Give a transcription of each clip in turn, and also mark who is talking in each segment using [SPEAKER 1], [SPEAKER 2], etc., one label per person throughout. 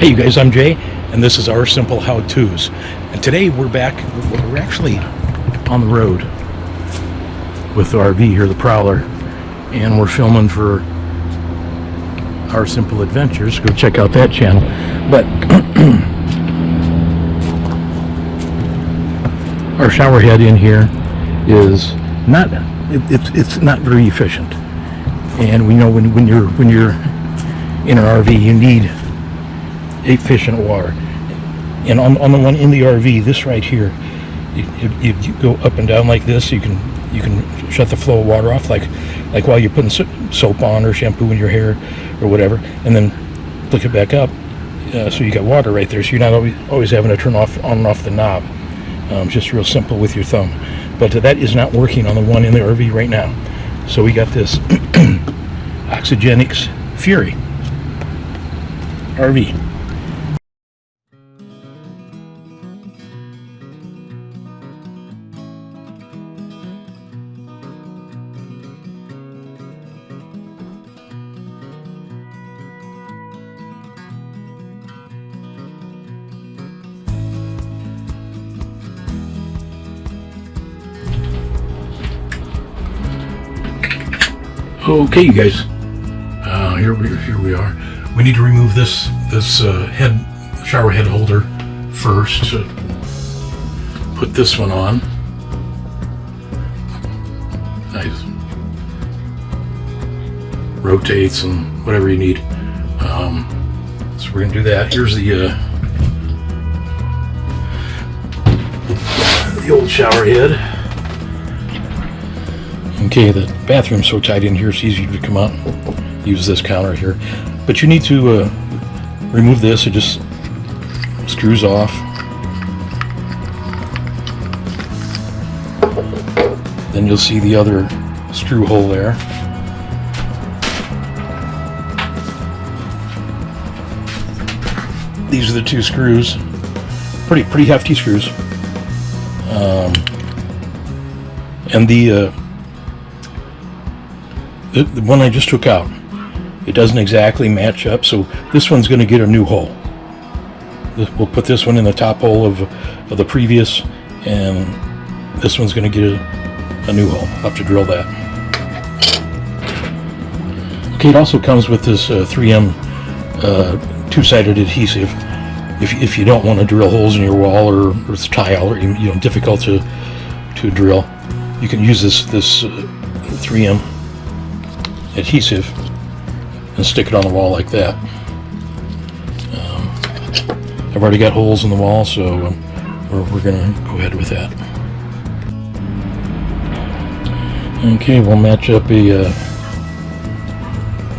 [SPEAKER 1] Hey you guys, I'm Jay, and this is our simple how-tos. And today we're actually on the road with the RV here, the Prowler, and we're filming for Our Simple Adventures. Go check out that channel. But our shower head in here is not it's not very efficient, and we know when you're in an RV you need efficient water. And on the one in the RV, this right here, you go up and down like this. You can shut the flow of water off, like while you're putting soap on or shampoo in your hair or whatever, and then flick it back up, so you got water right there. So you're not always having to turn on and off the knob. Just real simple with your thumb. But that is not working on the one in the RV right now. So we got this Oxygenics Fury RV. Okay, you guys, here we are. We need to remove this shower head holder first. So put this one on. Nice. Rotates and whatever you need. So we're gonna do that. Here's the old shower head. Okay, the bathroom's so tight in here, it's easy to come out and use this counter here. But you need to remove this. It just screws off. Then you'll see the other screw hole there. These are the two screws. Pretty hefty screws. And the one I just took out, it doesn't exactly match up, so this one's going to get a new hole. We'll put this one in the top hole of the previous, and this one's going to get a new hole. I'll have to drill that. Okay, it also comes with this 3M two-sided adhesive. If you don't want to drill holes in your wall or it's tile or difficult to drill, you can use this 3M adhesive and stick it on the wall like that. I've already got holes in the wall, so we're gonna go ahead with that. Okay, we'll match up a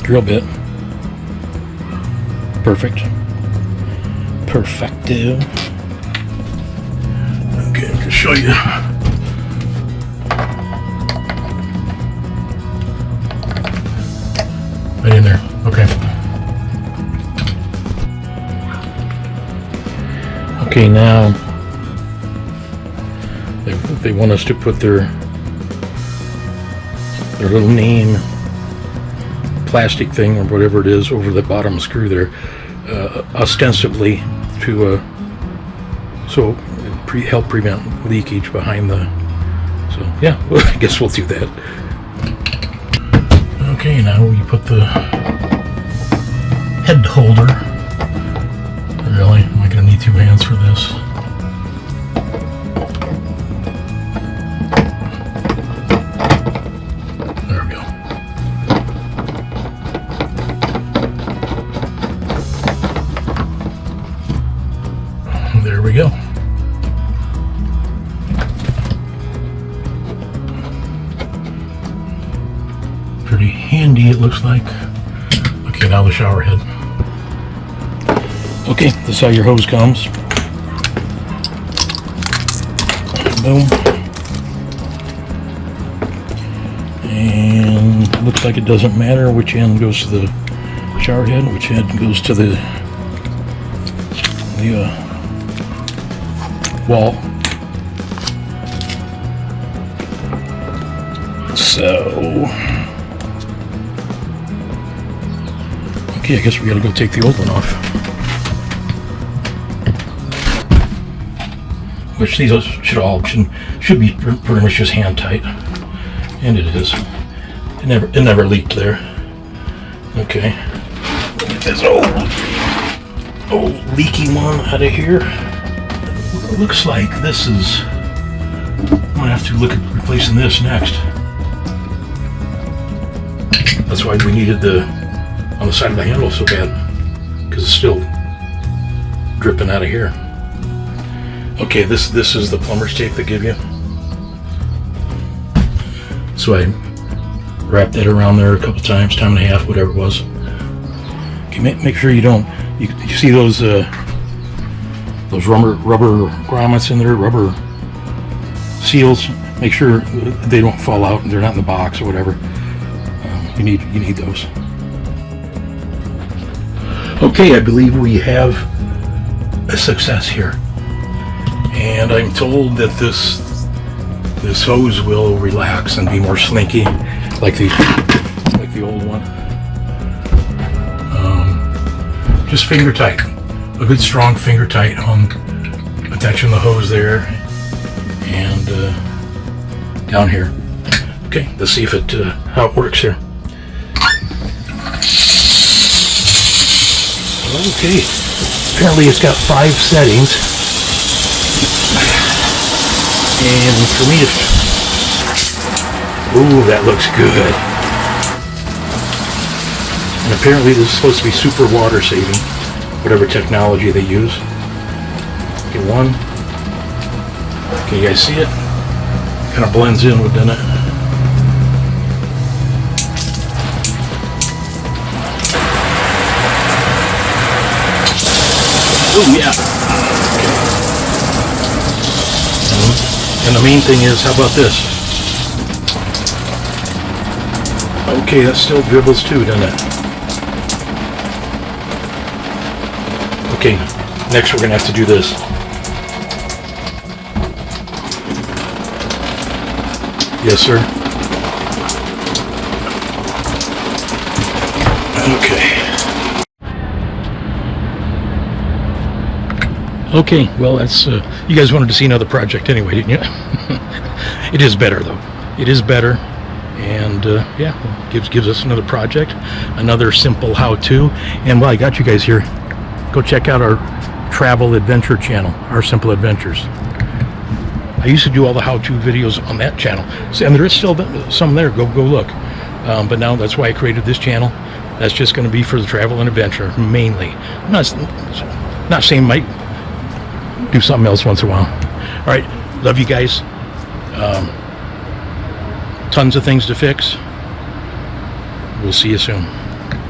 [SPEAKER 1] drill bit. Perfecto. Okay, I can show you. Right in there. Okay. Okay, now they want us to put their little name plastic thing or whatever it is over the bottom screw there, ostensibly to help prevent leakage behind the. So yeah, well, I guess we'll do that. Okay, now you put the head holder. Really? Am I going to need two hands for this? There we go. There we go. Pretty handy, it looks like. Okay, now the shower head. Okay, this is how your hose comes. Boom. And it looks like it doesn't matter which end goes to the shower head, which end goes to the wall. So Okay, I guess we gotta go take the old one off. which these should be pretty much just hand tight, and it is. It never leaked there. Okay, get this old leaky one out of here. It looks like this is. I'm gonna have to look at replacing this next. That's why we needed on the side of the handle so bad, because it's still dripping out of here. Okay, this is the plumber's tape they give you. So I wrapped that around there a couple times, time and a half, whatever it was. Okay, make sure you don't. You see those rubber grommets in there, rubber seals. Make sure they don't fall out and they're not in the box or whatever. You need those. Okay, I believe we have a success here, and I'm told that this hose will relax and be more slinky, like the old one. Just finger tight, a good strong finger tight on attaching the hose there and down here. Okay, let's see if how it works here. Okay, apparently it's got 5 settings, and for me ooh, that looks good. And apparently this is supposed to be super water saving, whatever technology they use. Okay, 1. Can you guys see it? Kind of blends in, doesn't it? Oh yeah. Okay. And the main thing is, how about this? Okay, that still dribbles too, doesn't it? Okay, next we're gonna have to do this. Yes, sir. Okay. Okay, well, that's you guys wanted to see another project anyway, didn't you? It is better though. It is better, and yeah, gives us another project, another simple how-to. And while I got you guys here, go check out our travel adventure channel, Our Simple Adventures. I used to do all the how-to videos on that channel, and there is still some there. Go look. But now that's why I created this channel. That's just going to be for the travel and adventure mainly. I'm not saying might do something else once in a while. All right, love you guys. Tons of things to fix. We'll see you soon.